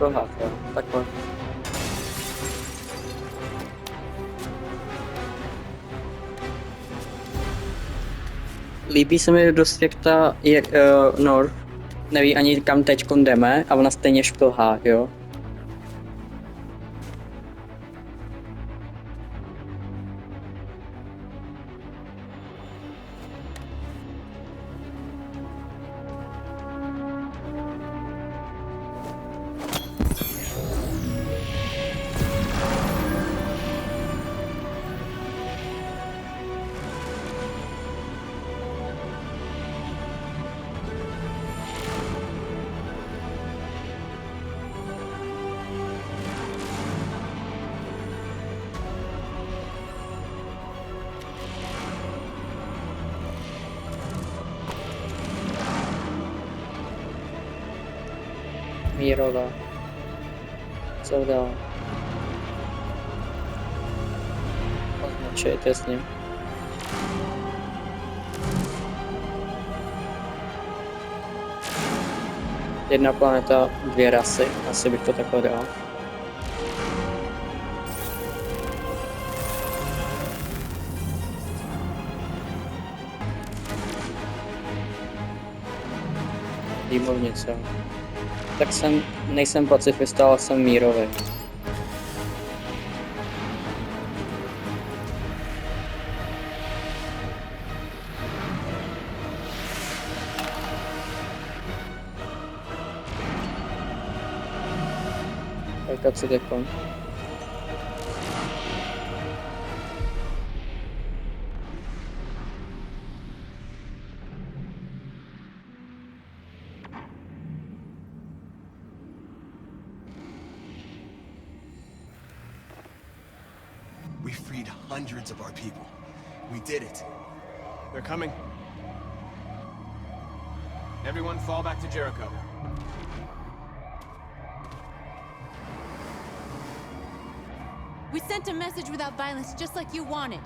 šplhat, jo. Takhle. Líbí se mi dost, jak ta North neví ani kam teďkon jdeme a ona stejně šplhá, jo. Mírová. Co dál? Označit, jasně. Jedna planeta, dvě rasy. Asi bych to takhle dal. Výborně, co? Tak nejsem pacifista, ale jsem mírový. Tak co teďkon? We freed hundreds of our people. We did it. They're coming. Everyone fall back to Jericho. We sent a message without violence, just like you wanted.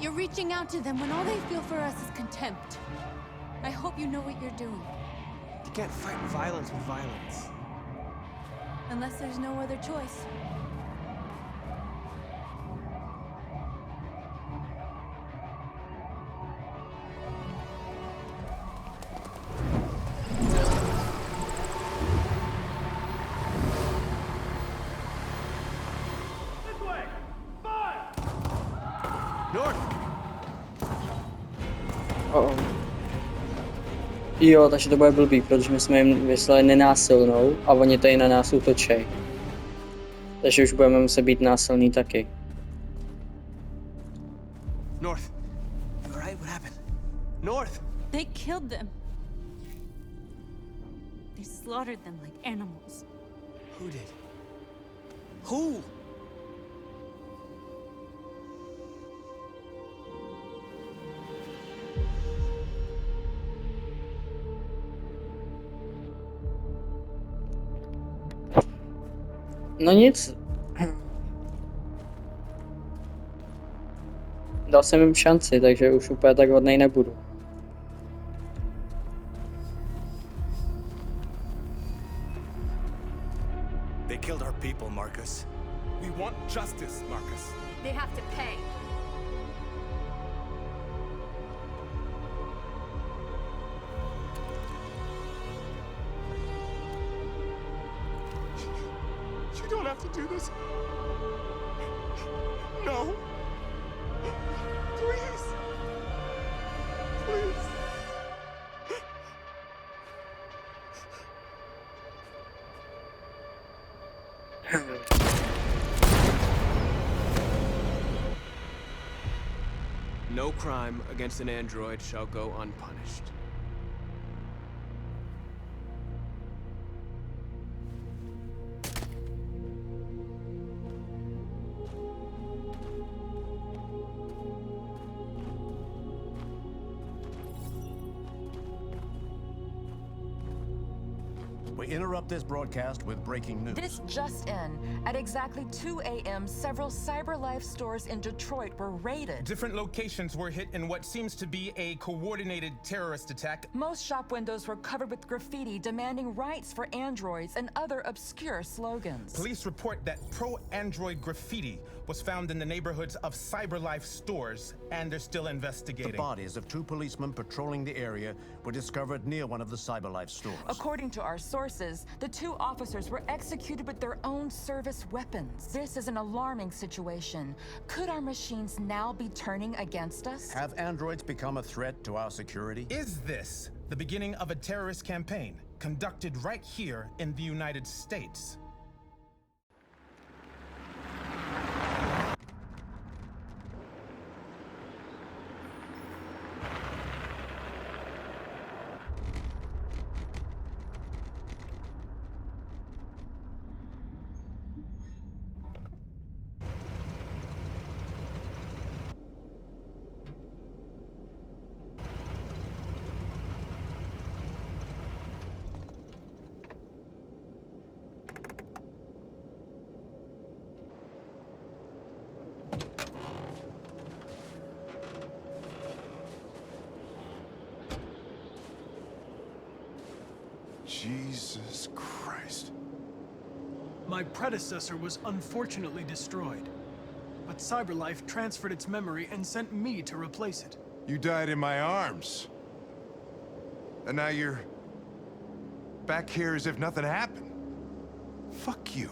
You're reaching out to them when all they feel for us is contempt. I hope you know what you're doing. You can't fight violence with violence. Unless there's no other choice. Jo, takže to bude blbý, protože my jsme jim vyslali nenásilnou a oni tady na nás útočí. Takže už budeme muset být násilný taky. North. You alright? What happened? North! They killed them. They slaughtered them like animals. Who did? Who? No nic. Dal jsem jim šanci, takže už úplně tak hodnej nebudu. They killed our people, Marcus. We want justice, Marcus. They have to pay. You don't have to do this. No. Please. Please. No crime against an android shall go unpunished. We interrupt this broadcast with breaking news. This just in. At exactly 2 a.m., several CyberLife stores in Detroit were raided. Different locations were hit in what seems to be a coordinated terrorist attack. Most shop windows were covered with graffiti demanding rights for androids and other obscure slogans. Police report that pro-android graffiti was found in the neighborhoods of CyberLife stores, and they're still investigating. The bodies of 2 policemen patrolling the area were discovered near one of the CyberLife stores. According to our sources, the 2 officers were executed with their own service weapons. This is an alarming situation. Could our machines now be turning against us? Have androids become a threat to our security? Is this the beginning of a terrorist campaign conducted right here in the United States? Jesus Christ. My predecessor was unfortunately destroyed, but CyberLife transferred its memory and sent me to replace it. You died in my arms. And now you're back here as if nothing happened. Fuck you.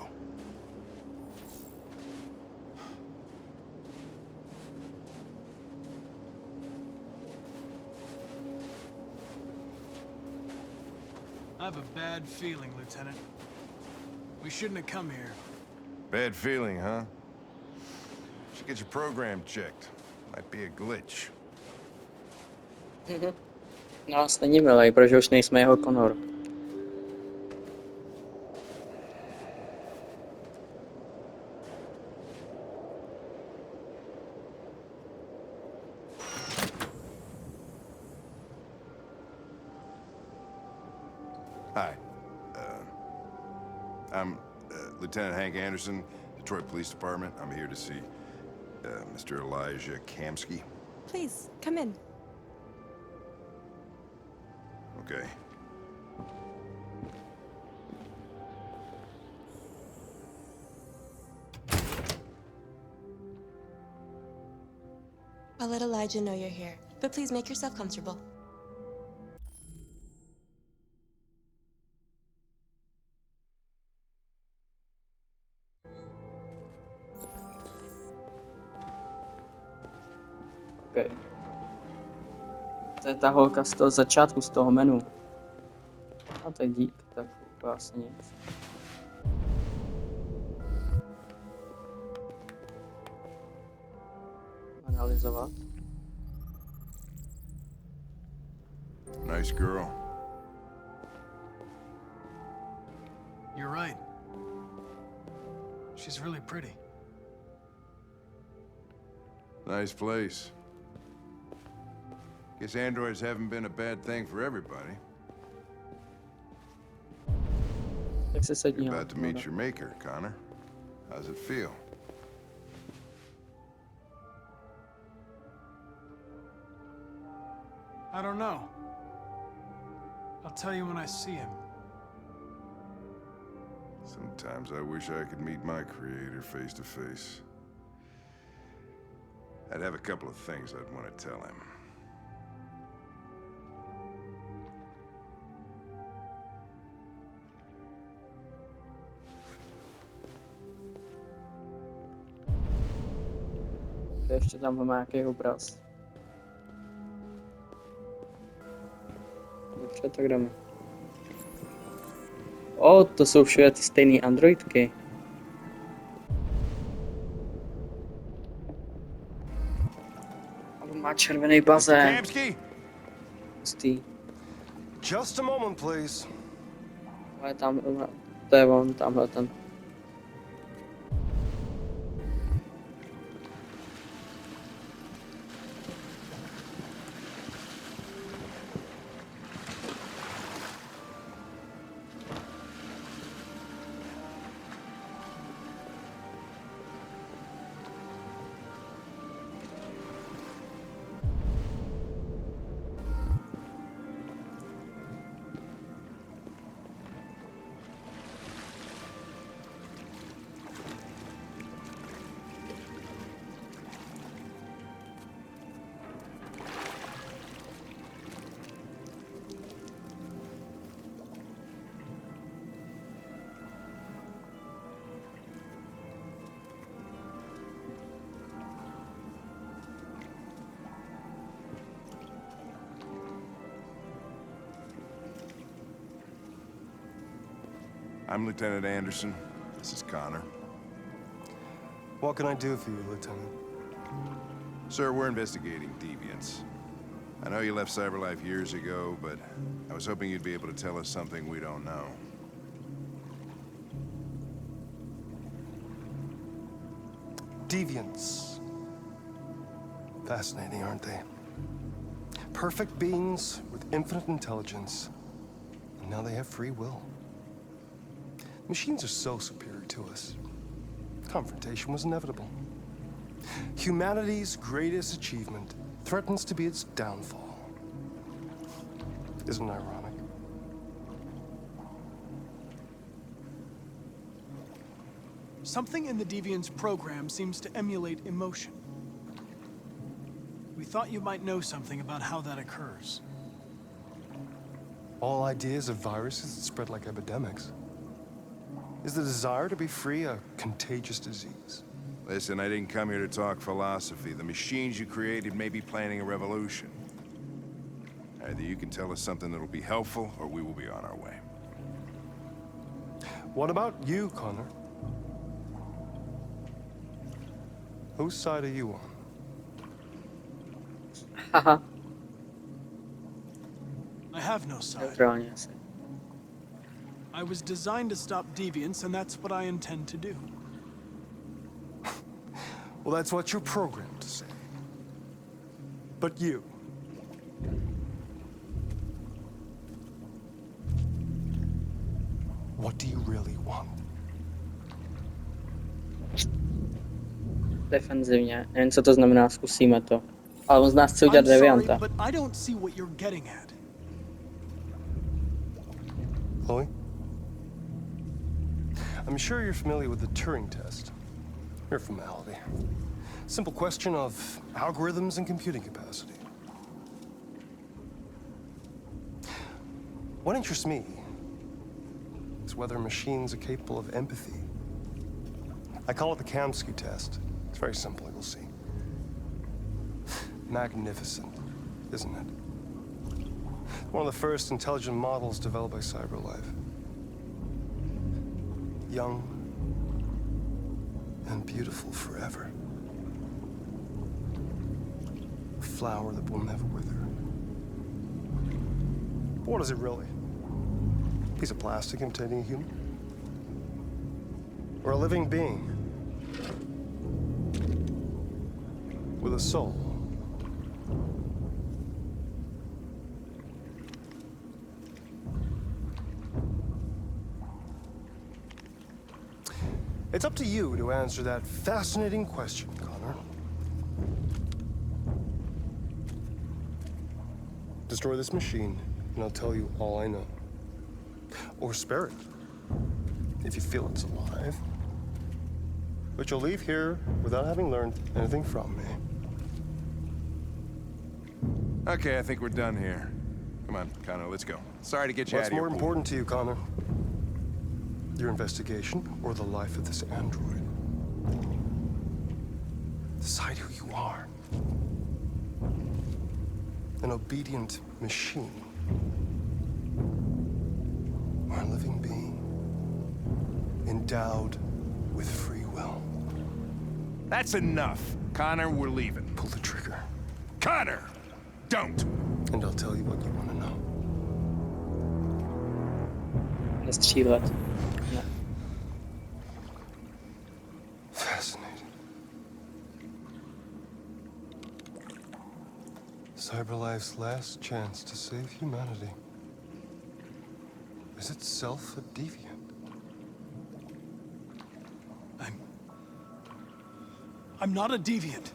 I have a bad feeling, Lieutenant. We shouldn't have come here. Bad feeling, huh? Should get your program checked. Might be a glitch. No, stejně milej, protože už nejsme jeho Connor. Hi. I'm Lieutenant Hank Anderson, Detroit Police Department. I'm here to see Mr. Elijah Kamsky. Please, come in. Okay. I'll let Elijah know you're here, but please make yourself comfortable. Okay. To je ta holka z toho začátku, z toho menu. A to je dík, tak vlastně nic. Analyzovat. Nice girl. You're right. She's really pretty. Nice place. Guess androids haven't been a bad thing for everybody. Tak se sedí. You're about to meet your maker, Connor. How's it feel? I don't know. I'll tell you when I see him. Sometimes I wish I could meet my creator face to face. I'd have a couple of things I'd want to tell him. Ještě tam má nějaký obraz. Dobře, tak jdeme. O, to jsou všude ty stejné androidky. A on má červený bazén. Kamsky! Hustý. Just a moment, please. Ale tam, to je on, tamhle ten. I'm Lieutenant Anderson. This is Connor. What can I do for you, Lieutenant? Sir, we're investigating deviants. I know you left CyberLife years ago, but I was hoping you'd be able to tell us something we don't know. Deviants. Fascinating, aren't they? Perfect beings with infinite intelligence. And now they have free will. Machines are so superior to us. Confrontation was inevitable. Humanity's greatest achievement threatens to be its downfall. Isn't it ironic? Something in the Deviant's program seems to emulate emotion. We thought you might know something about how that occurs. All ideas of viruses that spread like epidemics. Is the desire to be free a contagious disease? Listen, I didn't come here to talk philosophy. The machines you created may be planning a revolution. Either you can tell us something that'll be helpful, or we will be on our way. What about you, Connor? Whose side are you on? Haha, I have no side. neutrálně asi. I was designed to stop deviants, and that's what I intend to do. Well, that's what you're programmed to say. But you... what do you really want? Defenzivně. Nevím, co to znamená, zkusíme to. Ale on z nás chce udělat I'm sorry, devianta. but I don't see what you're getting at. Chloe? I'm sure you're familiar with the Turing test. Mere formality. Simple question of algorithms and computing capacity. What interests me is whether machines are capable of empathy. I call it the Kamsky test. It's very simple, you'll see. Magnificent, isn't it? One of the first intelligent models developed by CyberLife. Young and beautiful forever. A flower that will never wither. But what is it really? A piece of plastic imitating a human? Or a living being? With a soul? It's up to you to answer that fascinating question, Connor. Destroy this machine, and I'll tell you all I know. Or spare it, if you feel it's alive. But you'll leave here without having learned anything from me. Okay, I think we're done here. Come on, Connor, let's go. Sorry to get you out What's of here. more important to you, Connor? Your investigation or the life of this android? Decide who you are. An obedient machine. Or a living being. Endowed with free will. That's enough. Connor, we're leaving. Pull the trigger. Connor! Don't! And I'll tell you what you want to know. Nestřílet. Ne. Fascinating. CyberLife's last chance to save humanity is itself a deviant. I'm not a deviant.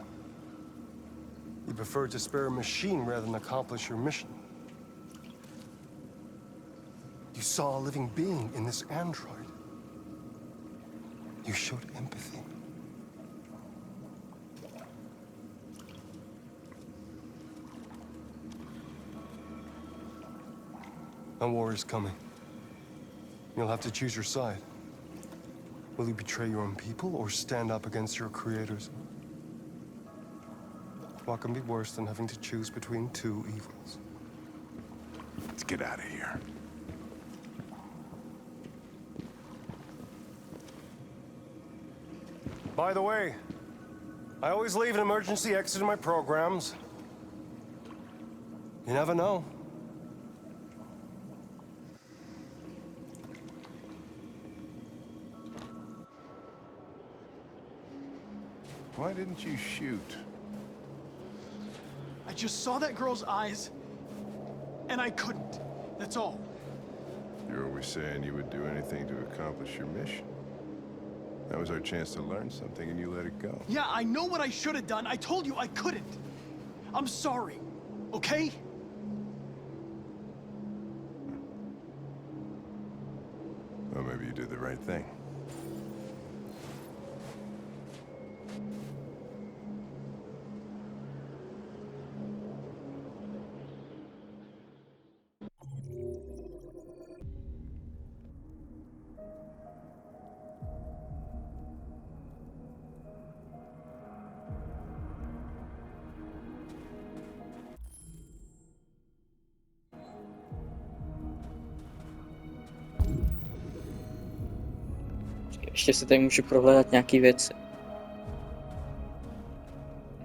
You prefer to spare a machine rather than accomplish your mission. You saw a living being in this android. You showed empathy. A war is coming. You'll have to choose your side. Will you betray your own people or stand up against your creators? What can be worse than having to choose between two evils? Let's get out of here. By the way, I always leave an emergency exit in my programs. You never know. Why didn't you shoot? I just saw that girl's eyes, and I couldn't. That's all. You're always saying you would do anything to accomplish your mission. That was our chance to learn something, and you let it go. Yeah, I know what I should have done. I told you I couldn't. I'm sorry, okay? Well, maybe you did the right thing. Ještě si tady můžu prohledat nějaký věci.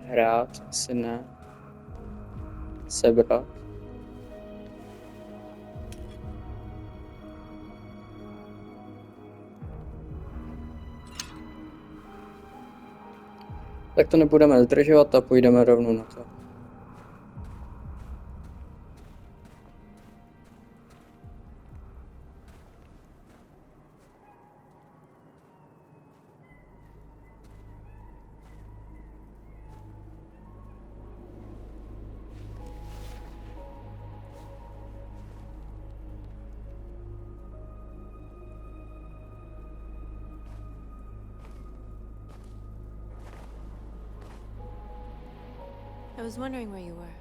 Hrát, asi ne. Sebrat. Tak to nebudeme zdržovat a půjdeme rovnou na to. I was wondering where you were.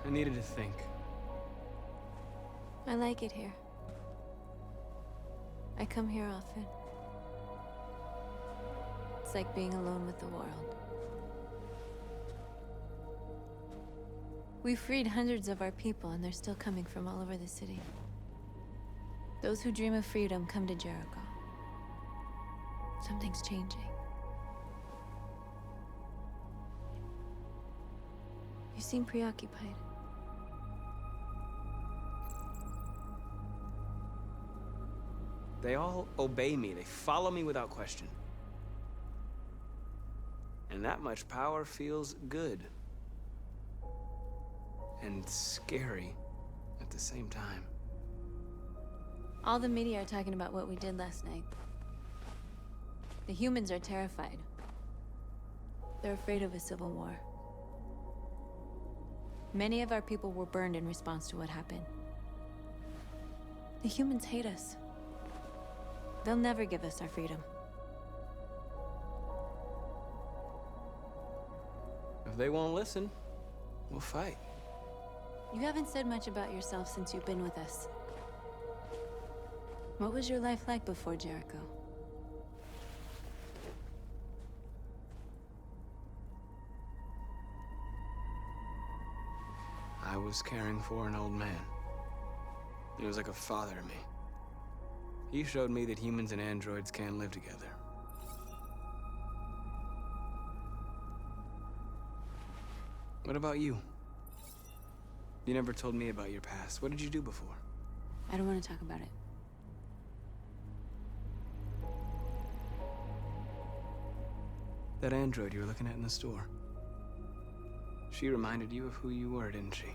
I needed to think. I like it here. I come here often. It's like being alone with the world. We freed hundreds of our people, and they're still coming from all over the city. Those who dream of freedom come to Jericho. Something's changing. You seem preoccupied. They all obey me. They follow me without question. And that much power feels good. And scary at the same time. All the media are talking about what we did last night. The humans are terrified. They're afraid of a civil war. Many of our people were burned in response to what happened. The humans hate us. They'll never give us our freedom. If they won't listen, we'll fight. You haven't said much about yourself since you've been with us. What was your life like before Jericho? I was caring for an old man. He was like a father to me. He showed me that humans and androids can live together. What about you? You never told me about your past. What did you do before? I don't want to talk about it. That android you were looking at in the store. She reminded you of who you were, didn't she?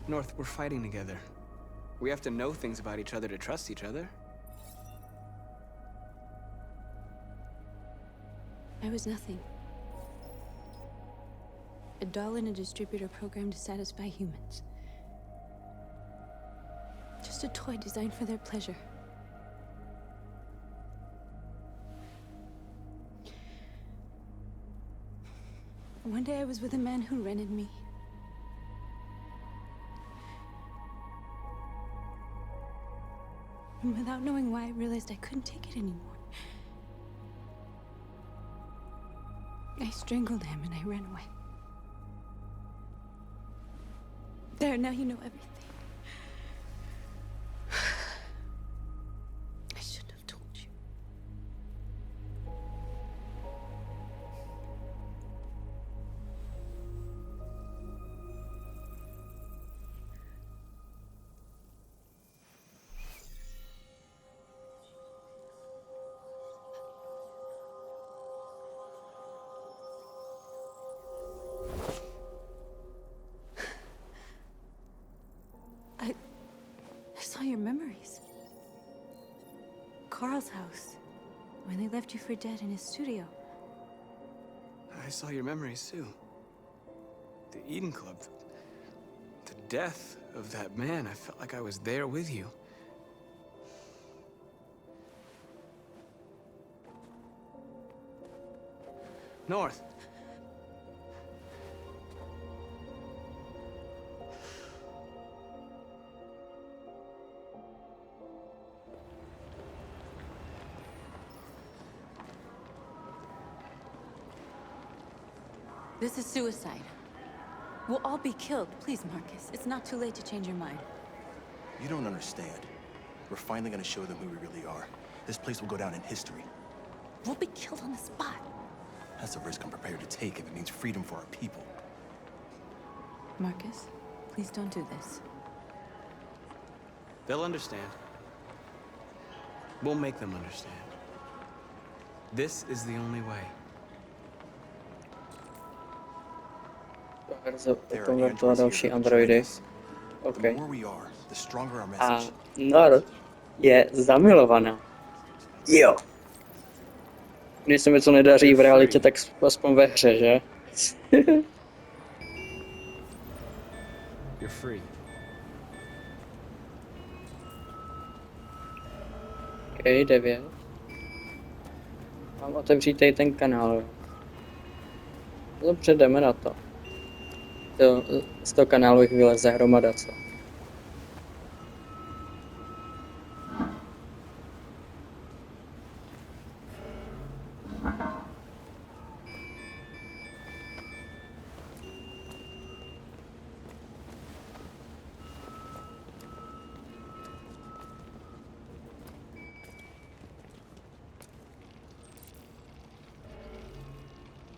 North, we're fighting together. We have to know things about each other to trust each other. I was nothing. A doll in a distributor program to satisfy humans. Just a toy designed for their pleasure. One day I was with a man who rented me. And without knowing why, I realized I couldn't take it anymore. I strangled him and I ran away. There, now you know everything. I shouldn't have told you. I saw your memories. Carl's house, when they left you for dead in his studio. I saw your memories too. The Eden Club. The death of that man. I felt like I was there with you. North. This is suicide. We'll all be killed. Please, Marcus. It's not too late to change your mind. You don't understand. We're finally gonna show them who we really are. This place will go down in history. We'll be killed on the spot. That's a risk I'm prepared to take if it means freedom for our people. Marcus, please don't do this. They'll understand. We'll make them understand. This is the only way. Konvertovat další androidy. OK. A Nor je zamilovaná. Jo. Když se mi co nedaří v realitě, tak aspoň ve hře, že? You're free. OK, 9. Mám otevřít tady ten kanál. Dobře, jdeme na to. Z toho kanálu jich vyleze hromada, co?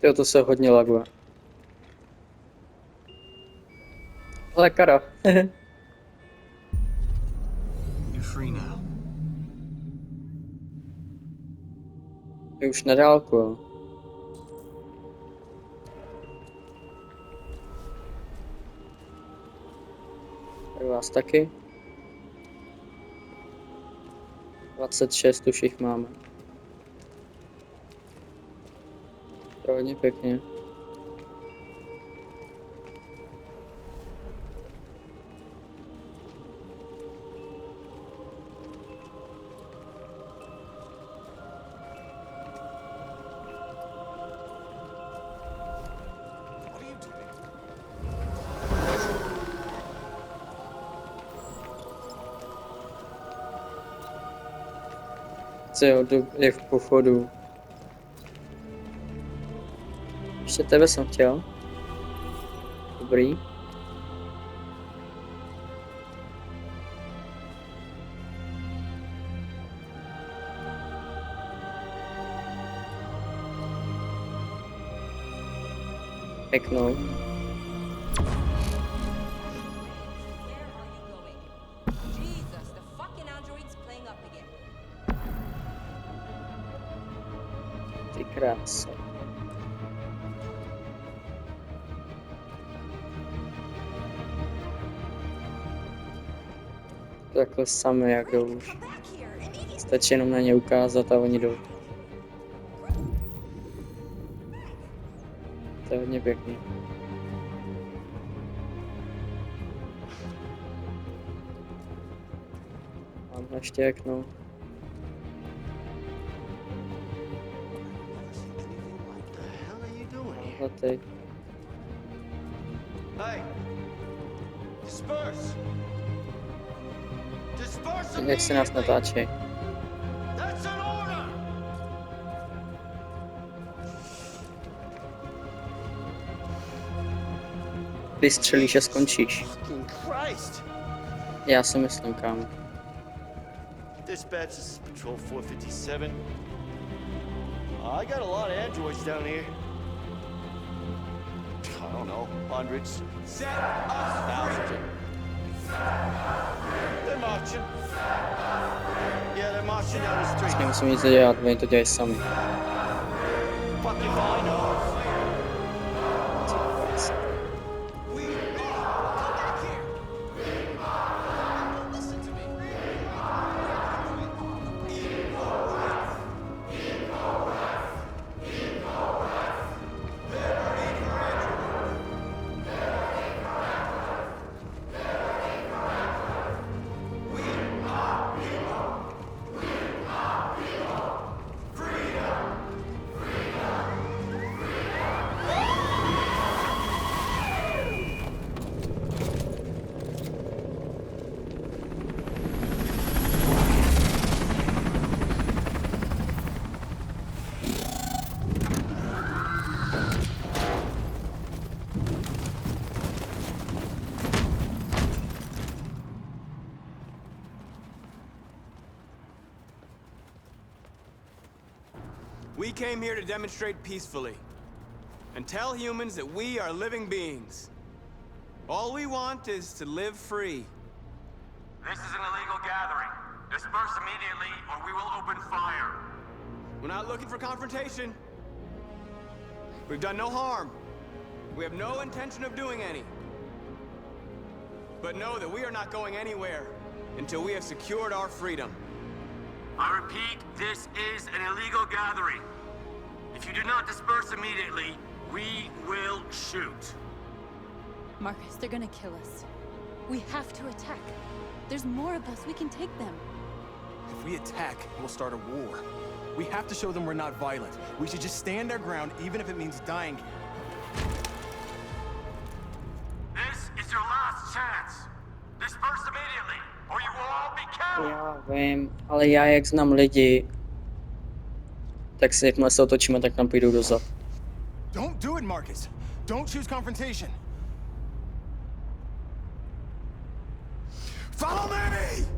Jo, to se hodně laguje. Ale Kara. You're free now. Je už na dálku, jo. Tak vás taky. 26 už jich máme. To hodně pěkně. Jo, je v pochodu. Ještě tebe jsem chtěl. Dobrý. Pěknou. Ty krása. Takhle sami jak jdou už. Stačí jenom na ně ukázat a oni jdou. To je hodně pěkný. Mám ještě okno. A teď. Jak se nás natáčí. vystřelíš a skončíš. Christ! Já si myslím, kámo. Dispatch, this is Patrol 457. I got a lot of androids down here. I don't know, hundreds. Set us Thousands. They're marching. Yeah, they're marching down the street. Nemusím nic dělat, oni to dělají sami. Fucking fine, no. We came here to demonstrate peacefully and tell humans that we are living beings. All we want is to live free. This is an illegal gathering. Disperse immediately or we will open fire. We're not looking for confrontation. We've done no harm. We have no intention of doing any. But know that we are not going anywhere until we have secured our freedom. I repeat, this is an illegal gathering. If you do not disperse immediately, we will shoot. Marcus, they're gonna kill us. We have to attack. There's more of us. We can take them. If we attack, we'll start a war. We have to show them we're not violent. We should just stand our ground, even if it means dying here. This is your last chance. Disperse immediately, or you will all be killed. Já vím, ale já jak znám lidi, tak si jakmile se otočíme, tak tam půjdou dozad. Don't do it, Marcus. Don't choose confrontation. Follow me!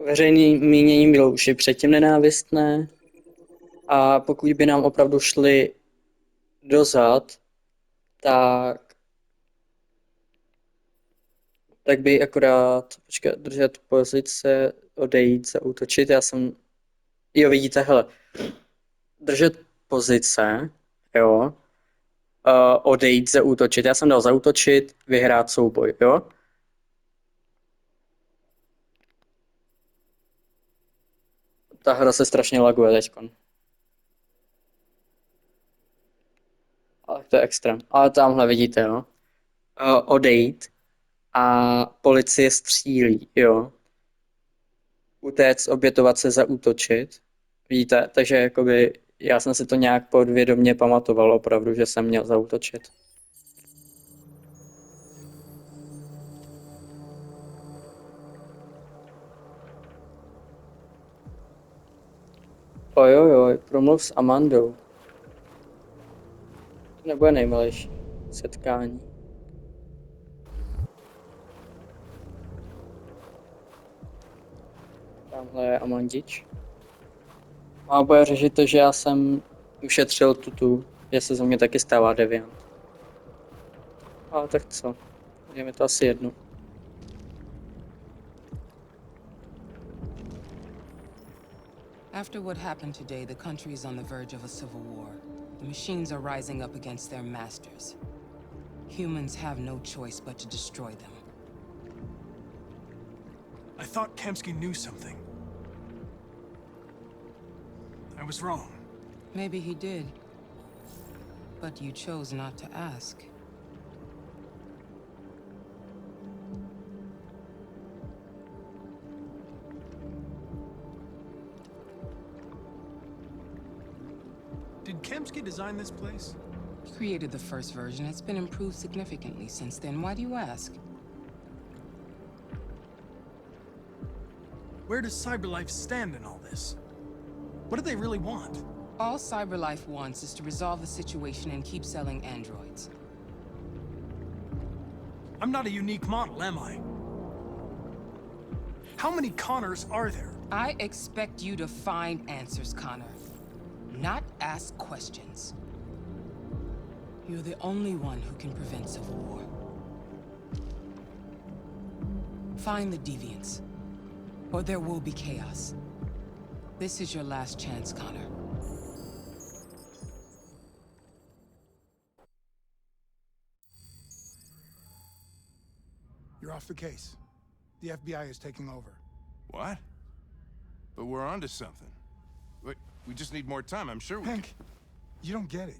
veřejný mínění bylo už i předtím nenávistné a pokud by nám opravdu šli dozad, tak by akorát držet pozice, odejít, zaútočit. Jo, vidíte, hele, držet pozice, jo, odejít, zaútočit. Já jsem dal zaútočit, vyhrát souboj, jo. Ta hra se strašně laguje teďkon. Ale to je extrém. Ale tamhle vidíte, jo. Odejít a policie střílí, jo. Utéct, obětovat se, zaútočit. Vidíte, takže jakoby já jsem si to nějak podvědomě pamatoval opravdu, že jsem měl zaútočit. Ojojoj, promluv s Amandou. To nebude nejmilejší setkání. Tamhle je Amandič. A bude řešit to, že já jsem ušetřil tutu, že se ze mě taky stává deviant. Ale tak co? Je mi to asi jedno. After what happened today, the country is on the verge of a civil war. The machines are rising up against their masters. Humans have no choice but to destroy them. I thought Kemsky knew something. I was wrong. Maybe he did. But you chose not to ask. Did Kemsky design this place? He created the first version. It's been improved significantly since then. Why do you ask? Where does CyberLife stand in all this? What do they really want? All CyberLife wants is to resolve the situation and keep selling androids. I'm not a unique model, am I? How many Connors are there? I expect you to find answers, Connor. Not ask questions. You're the only one who can prevent civil war. Find the deviants, or there will be chaos. This is your last chance, Connor. You're off the case. The FBI is taking over. What? But we're onto something. We just need more time, I'm sure we Hank, you don't get it.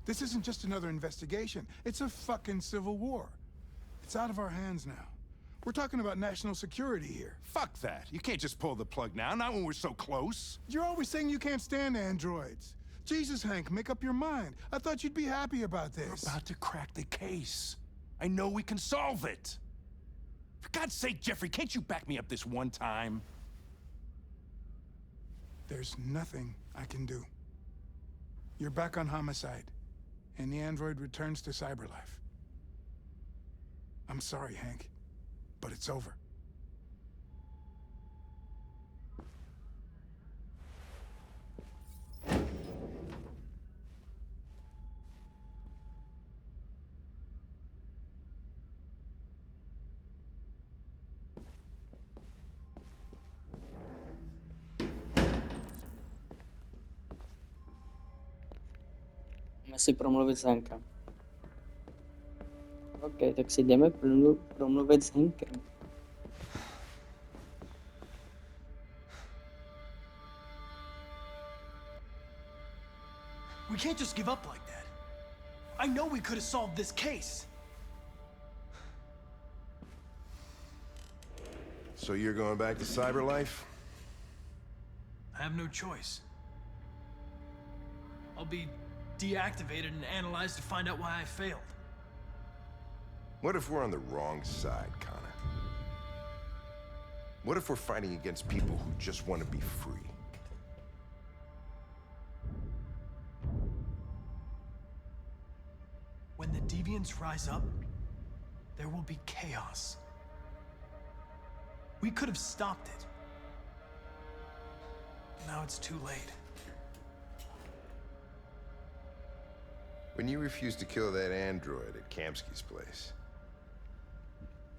This isn't just another investigation. It's a fucking civil war. It's out of our hands now. We're talking about national security here. Fuck that. You can't just pull the plug now, not when we're so close. You're always saying you can't stand androids. Jesus, Hank, make up your mind. I thought you'd be happy about this. We're about to crack the case. I know we can solve it. For God's sake, Jeffrey, can't you back me up this one time? There's nothing I can do. You're back on homicide, and the android returns to CyberLife. I'm sorry, Hank, but it's over. Jdeme si promluvit s Hankem. OK, tak si jdeme promluvit s Hankem. We can't just give up like that. I know we could have solved this case. So you're going back to CyberLife? I have no choice. I'll be deactivated and analyzed to find out why I failed. What if we're on the wrong side, Connor? What if we're fighting against people who just want to be free? When the deviants rise up, there will be chaos. We could have stopped it. now it's too late. When you refused to kill that android at Kamsky's place,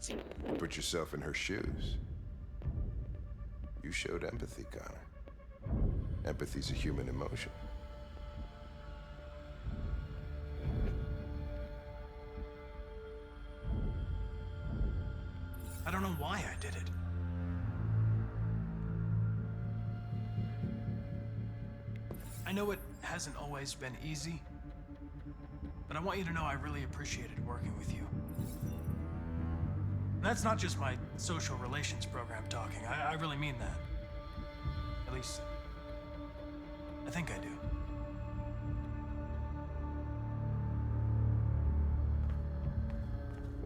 you put yourself in her shoes. You showed empathy, Connor. Empathy's a human emotion. I don't know why I did it. I know it hasn't always been easy, but I want you to know I really appreciated working with you. And that's not just my social relations program talking. I really mean that. At least, I think I do.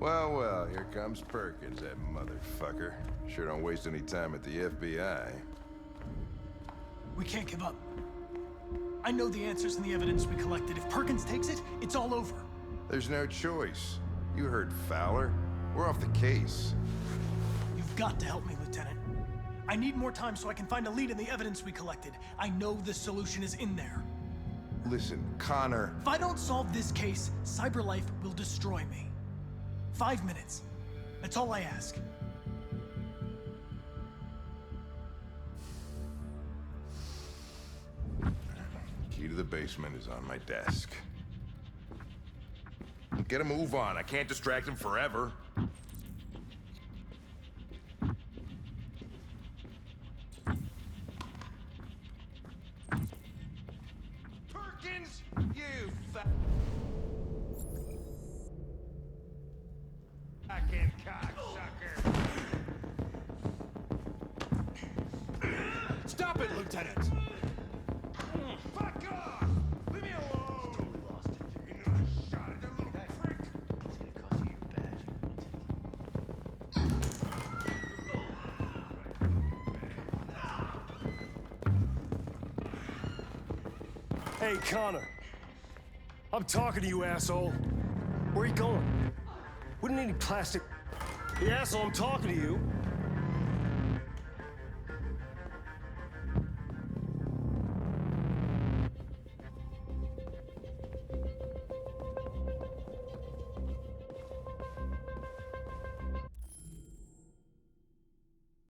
Well, well, here comes Perkins, that motherfucker. Sure don't waste any time at the FBI. We can't give up. I know the answers and the evidence we collected. If Perkins takes it, it's all over. There's no choice. You heard Fowler. We're off the case. You've got to help me, Lieutenant. I need more time so I can find a lead in the evidence we collected. I know the solution is in there. Listen, Connor. If I don't solve this case, CyberLife will destroy me. 5 minutes. That's all I ask. Key to the basement is on my desk. Get a move on. I can't distract him forever. Perkins, you fucking cocksucker. Stop it, Lieutenant! Fuck off! Leave me alone! Totally lost it. You know I shot at that little prick. It's gonna cost you your badge. Hey, Connor. I'm talking to you, asshole. Where are you going? Wouldn't any plastic... Hey, asshole, I'm talking to you.